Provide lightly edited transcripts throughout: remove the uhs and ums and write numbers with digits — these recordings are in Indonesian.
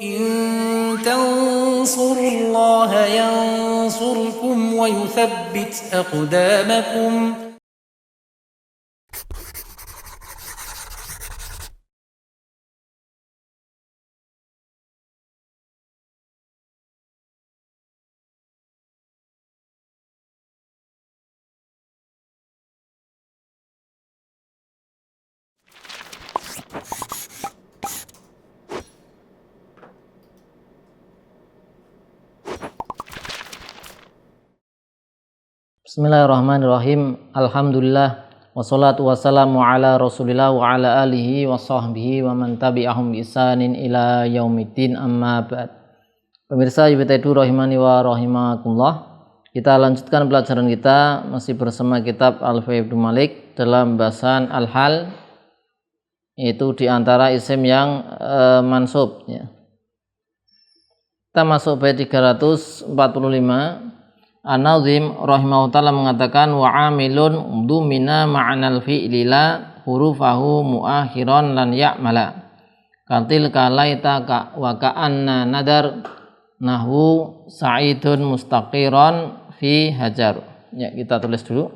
إن تنصروا الله ينصركم ويثبت أقدامكم. Bismillahirrahmanirrahim. Alhamdulillah wassalatu wassalamu ala Rasulillah wa ala alihi wa sahbihi wa man tabi'ahum bi ihsanin ila yaumiddin, amma ba'd. Pemirsa YBT rahimani wa rahimakumullah. Kita lanjutkan pelajaran kita masih bersama kitab Alfiya Ibnu Malik dalam bahasan al-hal, yaitu diantara isim yang mansub ya. Kita masuk bait 345. An-Nazim rahimahullah ta'ala mengatakan wa amilun dumina ma'anal fi'li la hurufahu muakhiran lan ya'mala katil kalaita ka wa ka'anna nadar nahwu sa'idun mustaqiran fi hajar. Ya, kita tulis dulu.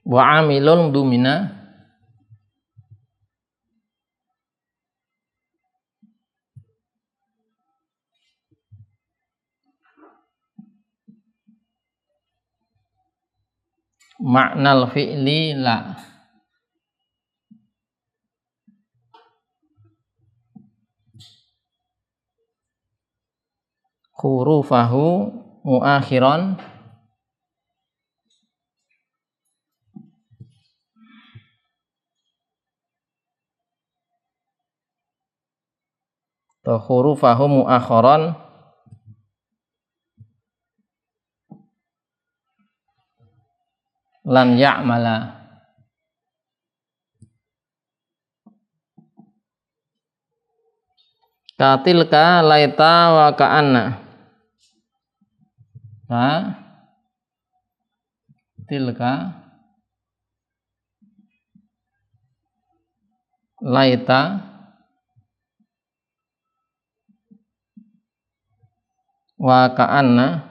Wa amilun dumina ma'nal fi'li la hurufahu muakhiran atau hurufahu muakhiran lan ya'mala. Katilka laita wa ka'anna tilka laita wa ka'anna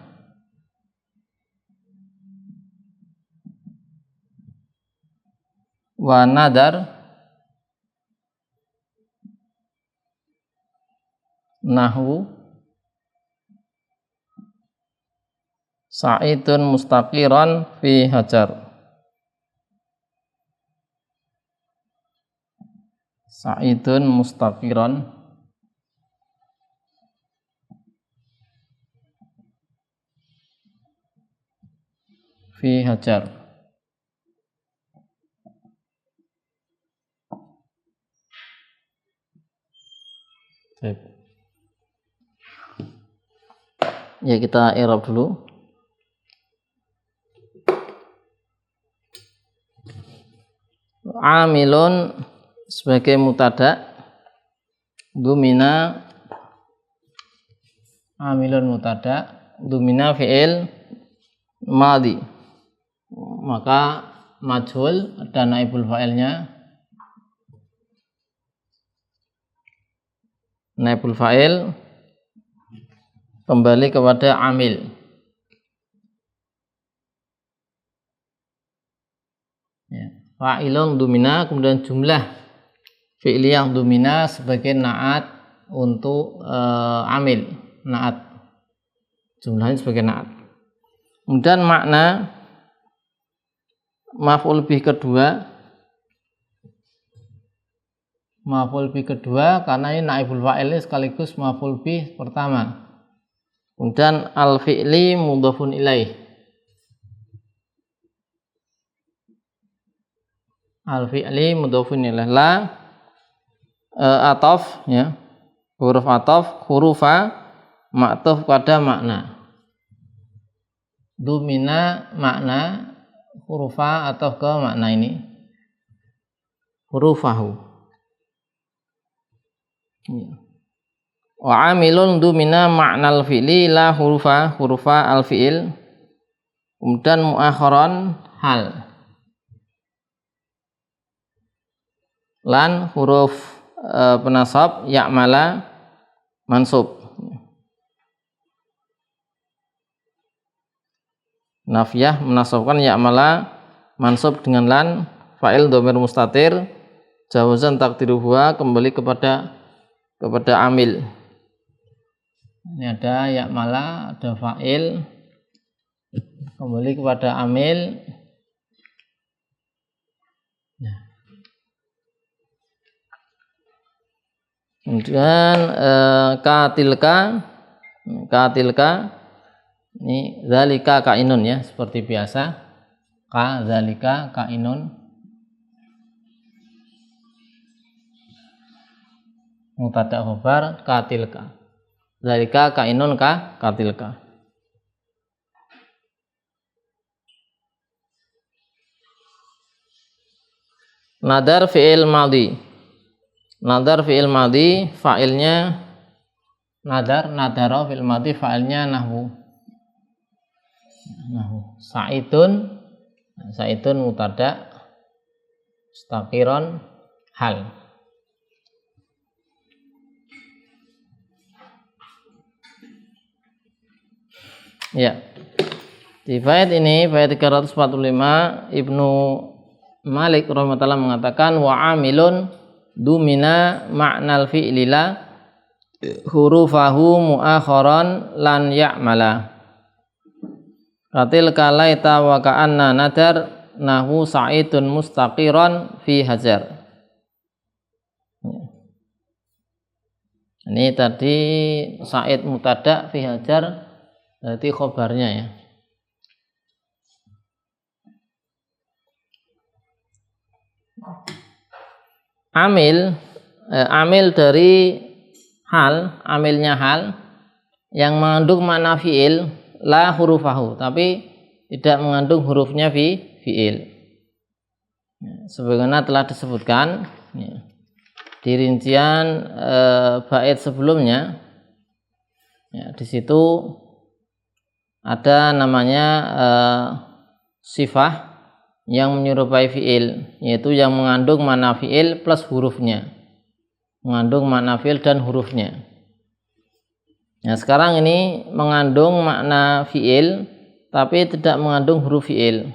wa nadar nahwu sa'idun mustaqiran fi hajar. Sa'idun mustaqiran fi hajar. Ya, kita i'rab dulu. Amilun sebagai mutada, dumina amilun mutada, dumina fi'il madhi, maka majhul dan naibul fa'ilnya naibul fa'il kembali kepada amil. Ya. Fa'ilun dumina, kemudian jumlah fi'liyah dumina sebagai na'at untuk amil, na'at, jumlahnya sebagai na'at. Kemudian makna maf'ul bih kedua, maf'ul bih kedua karena ini naibul fa'il sekaligus maf'ul bih pertama. Kemudian al-fi'li mudhafun ilaih, al-fi'li mudhafun ilaih, la ataf ya, huruf ataf, hurufa ma'tuf pada makna, dumina makna, hurufa atau ke makna ini hurufahu ya. Wa amilun dumina ma'nal fi'li la hurufa al fi'il. Kemudian muakharon hal. Lan huruf penasab ya'mala mansub. Nafiyah menasabkan ya'mala mansub dengan lan, fa'il dhamir mustatir, jawazan takdiruhu kembali kepada amil. Ini ada ya'mala, ada fa'il, kembali kepada amil. Kemudian katilka ini zalika kainun ya, seperti biasa. Zalika kainun, mubtada khabar katilka. Zalika kainun katilka. Nadar fi'il madhi. Nadar fi'il madhi fa'ilnya nadara fi'il madhi fa'ilnya nahwu. Sa'idun mubtada, mustaqiron hal. Ya. Di bait ini, bait 345, Ibnu Malik rahimahullah mengatakan wa amilun dumina ma'nal fi'lila hurufahu muakharan lan ya'mala. Katil kalaita wa ka'anna nadar nahu sa'idun mustaqiran fi hajar. Ini tadi Sa'id mubtada, fi hajar berarti khobarnya ya. Amil dari hal, amilnya hal yang mengandung makna fi'il la hurufahu, tapi tidak mengandung hurufnya fi'il. Sebagaimana telah disebutkan di rincian bait sebelumnya. Ya, di situ ada namanya sifah yang menyerupai fi'il, yaitu yang mengandung makna fi'il plus hurufnya, mengandung makna fi'il dan hurufnya. Nah, sekarang ini mengandung makna fi'il tapi tidak mengandung huruf fi'il.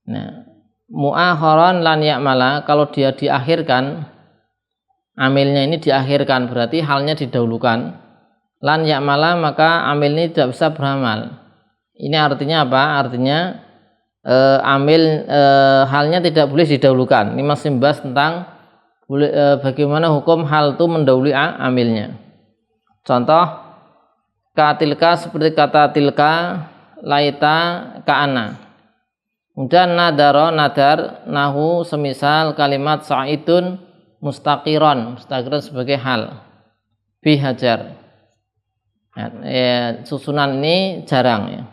Nah, mu'akharon lan ya'mala, kalau dia diakhirkan, amilnya ini diakhirkan, berarti halnya didahulukan. Lan ya'mala, maka amil ini tidak bisa beramal. Ini artinya apa? Artinya halnya tidak boleh didahulukan. Ini masih membahas tentang bagaimana hukum hal itu mendahului amilnya. Contoh katilka seperti kata tilka, laita, ka'ana. Kemudian nadaro, nadar, nahu semisal kalimat sa'idun mustaqiron sebagai hal fi hajar. Susunan ini jarang ya.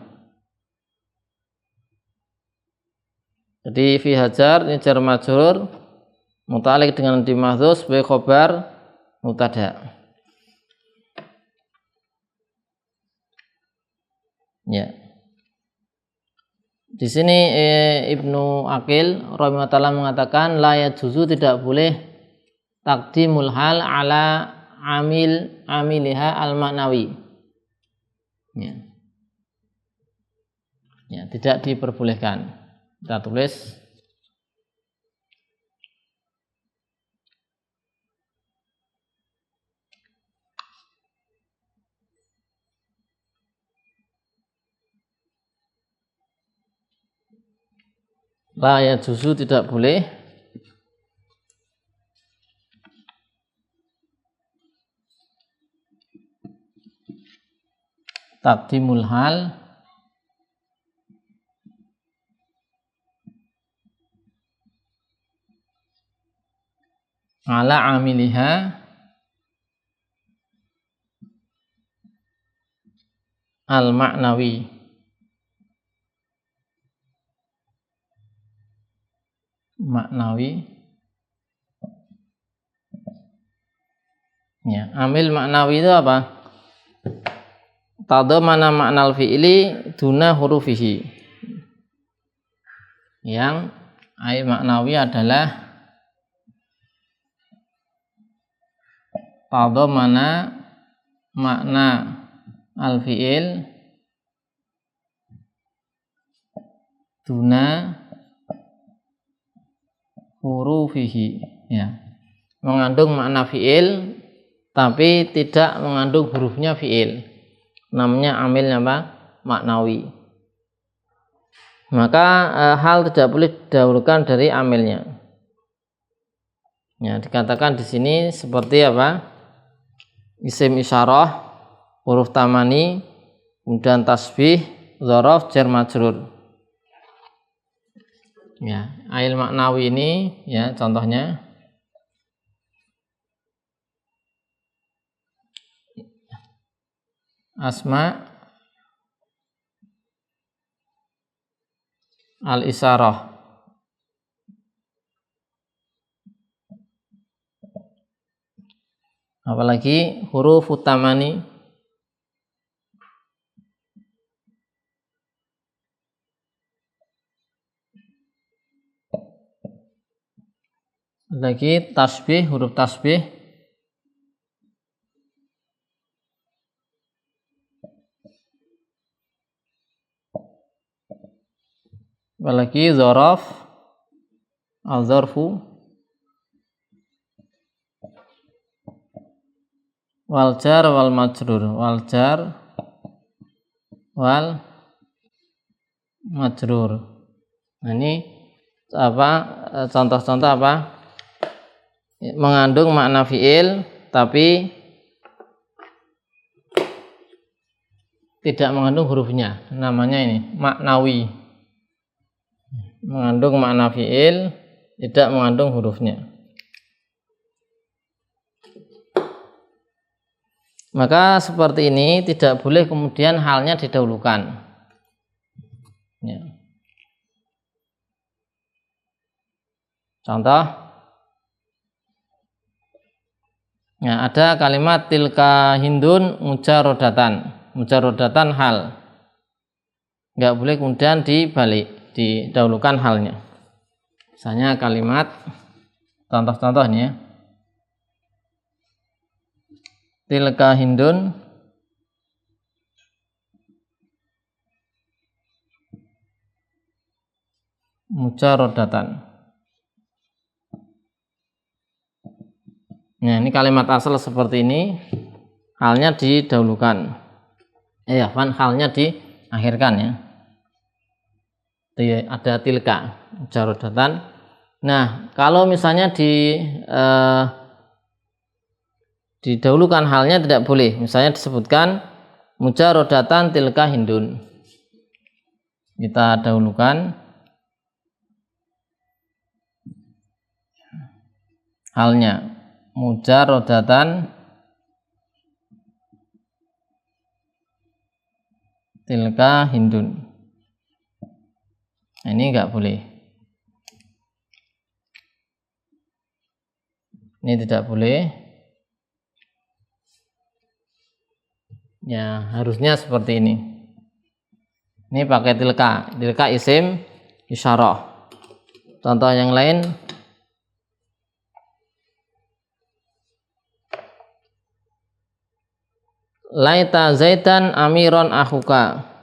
Jadi fi hajar ini jar majrur muta'alliq dengan di mahdzuf sebagai khobar mubtada. Ya. Di sini Ibnu Aqil rahimahullah mengatakan la yajuzu, tidak boleh taqdimul hal ala amiliha al-ma'nawi. Ya, tidak diperbolehkan. Kita tulis la yajuzu, tidak boleh taqdimul hal ala amiliha al-ma'nawi. Ya, amil maknawi itu apa? Tadamana ma'nal fi'li duna hurufihi. Yang amil maknawi adalah tadamana makna al-fi'il duna hurufihi, ya, mengandung makna fi'il tapi tidak mengandung hurufnya fi'il, namanya amilnya apa? Maknawi. Maka hal tidak boleh didahulukan dari amilnya. Ya, dikatakan di sini seperti apa? Isim isyarah, huruf tamani, kemudian tasbih, dzaraf, jar majrur. Ya, ail maknawi ini ya contohnya asma al isyarah, apalagi huruf utamani, lagi tasbih, huruf tasbih, apalagi dzaraf, al-dzarfu, wal jar wal majrur, wal jar wal majrur. Nah, ini apa contoh-contoh apa? Mengandung makna fi'il tapi tidak mengandung hurufnya, namanya ini maknawi. Mengandung makna fi'il tidak mengandung hurufnya. Maka seperti ini tidak boleh kemudian halnya didahulukan. Ya. Contoh, ya, ada kalimat tilka hindun mujarrodatan hal. Nggak boleh kemudian dibalik, didahulukan halnya. Misalnya kalimat contoh-contohnya, tilka hindun mujarrodatan. Nah, ini kalimat asal seperti ini, halnya didahulukan. Halnya diakhirkan ya. Ada tilka mujarrodatan. Nah, kalau misalnya didahulukan halnya tidak boleh. Misalnya disebutkan mujarrodatan tilka hindun. Kita dahulukan halnya mujarrodatan tilka hindun. Nah, ini enggak boleh. Ini tidak boleh. Ya, harusnya seperti ini. Ini pakai tilka. Tilka isim isyarah. Contoh yang lain, laita zaitan amiron akhuka.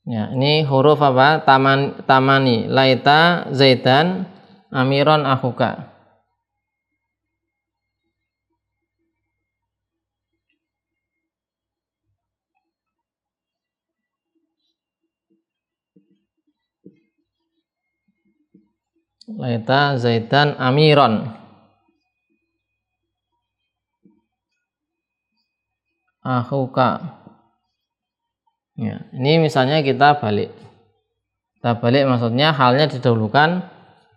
Ya, ini huruf apa? Tamani. Laita zaitan amiron akhuka. Laita zaitan amiron akhuka. Ya, ini misalnya kita balik. Kita balik maksudnya halnya didahulukan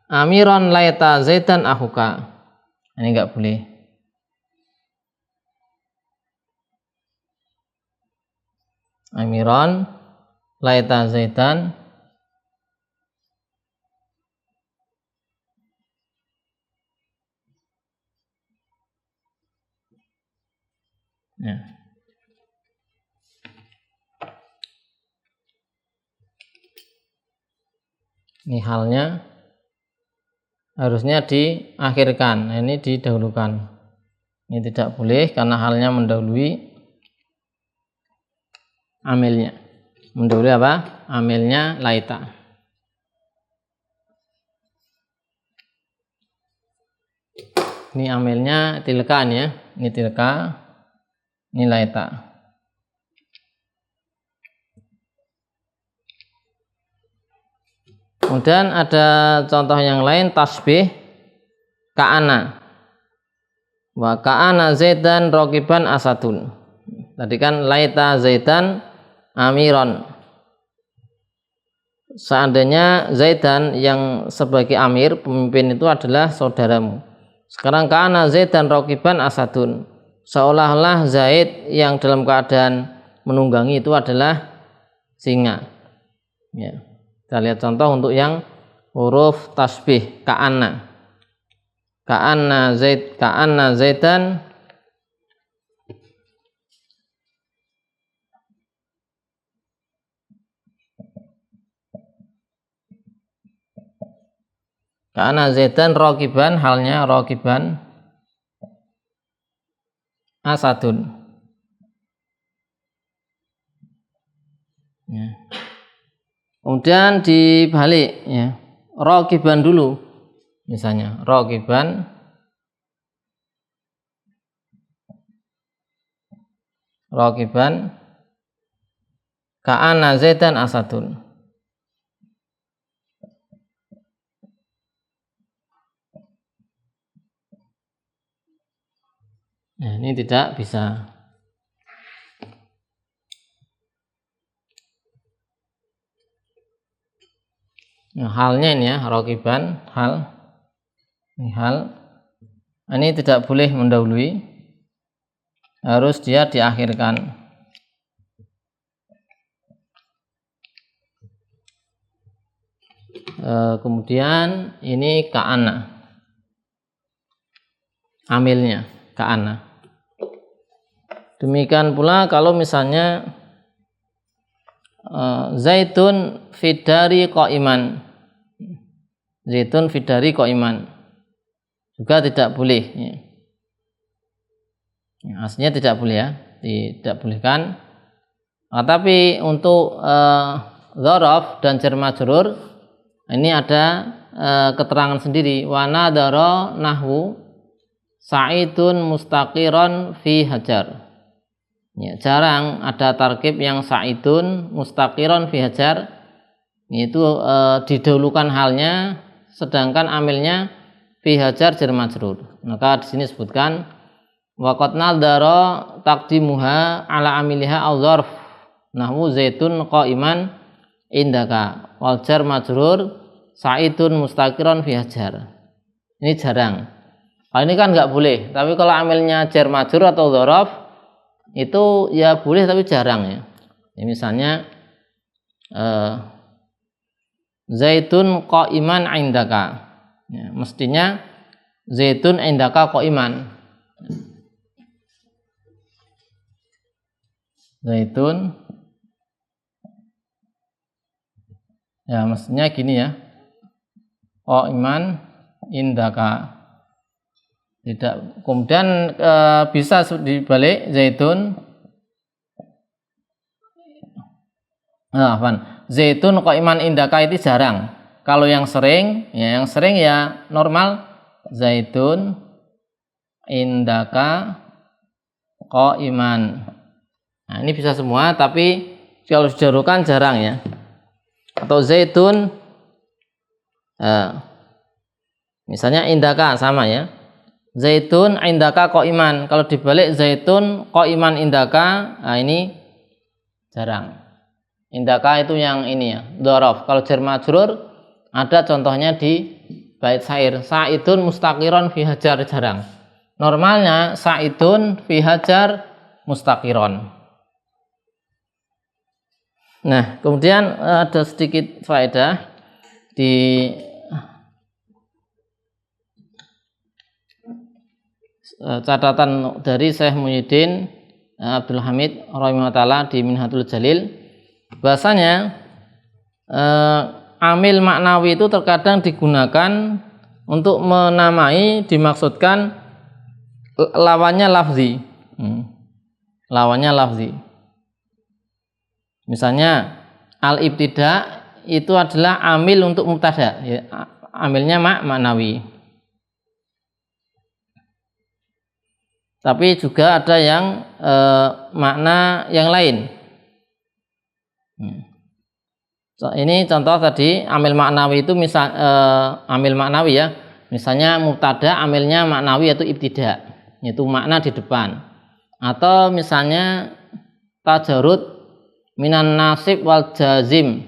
amiron laita zaitan akhuka. Ini enggak boleh. Amiron laita zaitan ya. Ini halnya harusnya diakhirkan, ini didahulukan. Ini tidak boleh karena halnya mendahului amilnya. Mendahului apa? Amilnya laita. Ini amilnya tilka ya. Ini tilka, ini laita. Kemudian ada contoh yang lain, tasbih ka'ana. Wa ka'ana zaidan raqiban asadun. Tadi kan laita zaidan amiron. Seandainya Zaidan yang sebagai amir, pemimpin itu adalah saudaramu. Sekarang ka'ana zaidan raqiban asadun. Seolah-olah Zaid yang dalam keadaan menunggangi itu adalah singa. Ya. Kita lihat contoh untuk yang huruf tasbih ka'anna. Ka'anna zaidan ka'anna zaidan raqiban, halnya raqiban asadun. Ya. Kemudian dibalik ya. Raqiban dulu. Misalnya raqiban ka'anna zaidan asadun. Nah, ini tidak bisa. Nah, halnya ini ya, raqiban, hal. Ini hal. Ini tidak boleh mendahului. Harus dia diakhirkan. Kemudian ini ka'ana. Amilnya ka'ana. Demikian pula kalau misalnya zaitun fidari qa'iman. Zaitun fidari qa'iman. Juga tidak boleh. Ya, aslinya tidak boleh ya, tidak bolehkan. Nah, tapi untuk dzaraf dan jar majrur ini ada keterangan sendiri. Wa nadara nahwu sa'idun mustaqiron fi hajar. Ya, jarang ada tarkib yang sa'idun mustaqiron fi hajar. Itu didahulukan halnya sedangkan amilnya fi hajar jar majrur. Maka di sini sebutkan waqad nadara taqdimuha ala amiliha al-dzarf nahwu zaitun qa'iman indaka wal jar majrur sa'idun mustaqiron fi hajar. Ini jarang. Kalau ini kan nggak boleh, tapi kalau amilnya jar majrur atau dzaraf itu ya boleh tapi jarang ya. Ya misalnya zaitun qa'iman indaka. Ya, mestinya zaitun indaka qa'iman. Zaitun ya mestinya gini ya. Qa'iman indaka. Tidak. Kemudian bisa dibalik zaitun zaitun qa'iman indaka itu jarang. Kalau yang sering ya normal zaitun indaka qa'iman. Nah, ini bisa semua tapi kalau dijarukan jarang ya. Atau zaitun misalnya indaka sama ya. Zaitun indaka qa'iman. Kalau dibalik zaitun qa'iman indaka, nah ini jarang. Indaka itu yang ini ya, dzaraf. Kalau jar majrur ada contohnya di bait syair. Sa'idun mustaqiron fi hajar, jarang. Normalnya sa'idun fi hajar mustaqiron. Nah, kemudian ada sedikit faedah di catatan dari Syekh Muhyiddin Abdul Hamid rahimahullah taala di Minhatul Jalil, bahasanya amil maknawi itu terkadang digunakan untuk menamai, dimaksudkan lawannya lafzi. Lawannya lafzi. Misalnya al-ibtida itu adalah amil untuk mubtada, ya, amilnya maknawi. Tapi juga ada yang makna yang lain. Ini contoh tadi amil maknawi itu misal amil maknawi ya. Misalnya mubtada amilnya maknawi yaitu ibtida, yaitu makna di depan. Atau misalnya tajarud minan nasib wal jazim.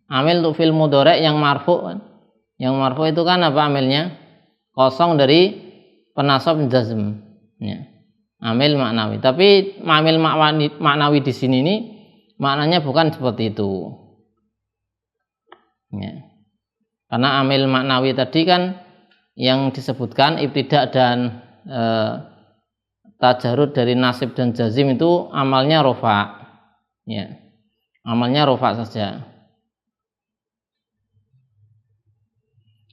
Amil untuk fil mudhari yang marfu kan. Yang marfu itu kan apa amilnya? Kosong dari penasab jazm. Ya. Amil maknawi. Tapi amil maknawi di sini ini maknanya bukan seperti itu. Ya. Karena amil maknawi tadi kan yang disebutkan ibtidak dan tajarud dari nasib dan jazim itu amalnya rofa. Ya, amalnya rofa saja.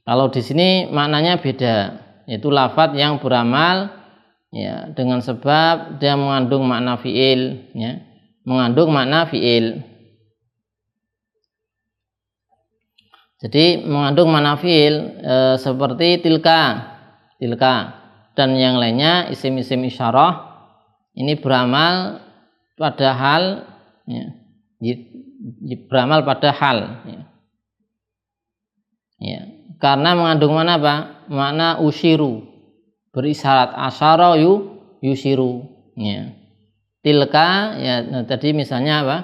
Kalau di sini maknanya beda, yaitu lafadz yang beramal ya dengan sebab dia mengandung makna fiil, ya, mengandung makna fiil. Jadi mengandung makna fiil seperti tilka dan yang lainnya isim-isim isyarah ini beramal pada hal. Ya, beramal pada hal ya. Ya, karena mengandung mana apa? Makna usyiru, berisyarat, asyara yusyiru ya. Tilka ya, nah, tadi misalnya apa?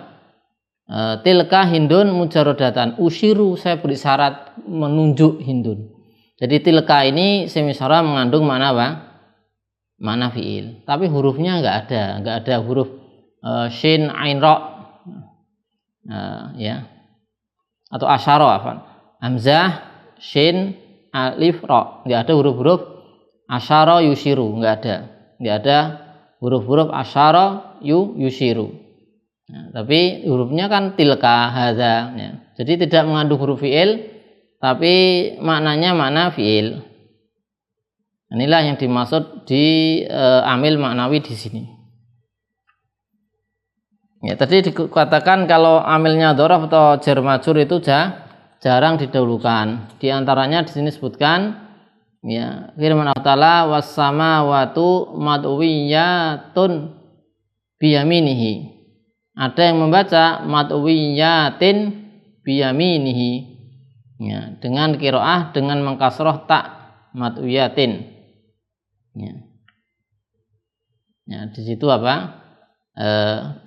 Tilka hindun mujarrodatan, usyiru saya berisyarat menunjuk hindun. Jadi tilka ini semisyara mengandung makna apa? Makna fiil, tapi hurufnya enggak ada huruf shin ain ra ya, atau asyara apa hamzah shin alif ra, enggak ada huruf-huruf asyara yusyiru, enggak ada huruf-huruf asyara yusyiru. Nah, tapi hurufnya kan tilka hadza ya. Jadi tidak mengandung huruf fiil tapi maknanya makna fiil. Inilah yang dimaksud di amil maknawi di sini. Ya, tadi dikatakan kalau amilnya dzaraf atau jar majrur itu jarang didahulukan. Di antaranya di sini disebutkan ya firman Allah Ta'ala was-samawatu mad'uwiyatun biyaminihi. Ada yang membaca mad'uwiyatin biyaminihi ya, dengan qiraah dengan mengkasroh tak mad'uwiyatin. Ya, di situ apa?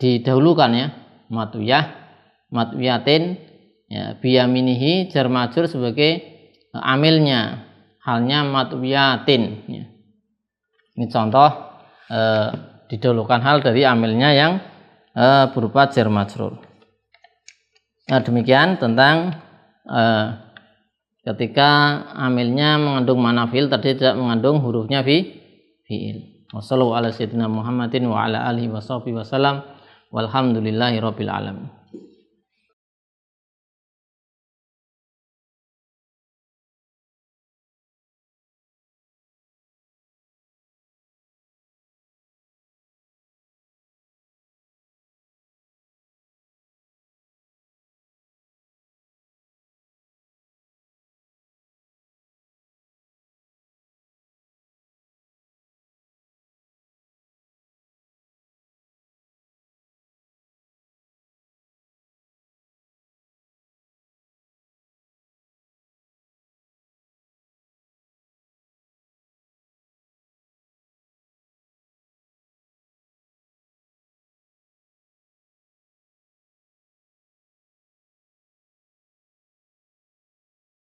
Didahulukan ya matwiyatin ya, biyaminihi jar majrur sebagai amilnya, halnya matwiyatin ya. Ini contoh didahulukan hal dari amilnya yang berupa jar majrur. Nah, demikian tentang ketika amilnya mengandung makna fiil tadi tidak mengandung hurufnya fiil. Wassallallahu ala sayyidina Muhammadin wa ala alihi washabihi wasallam walhamdulillahi rabbil alamin.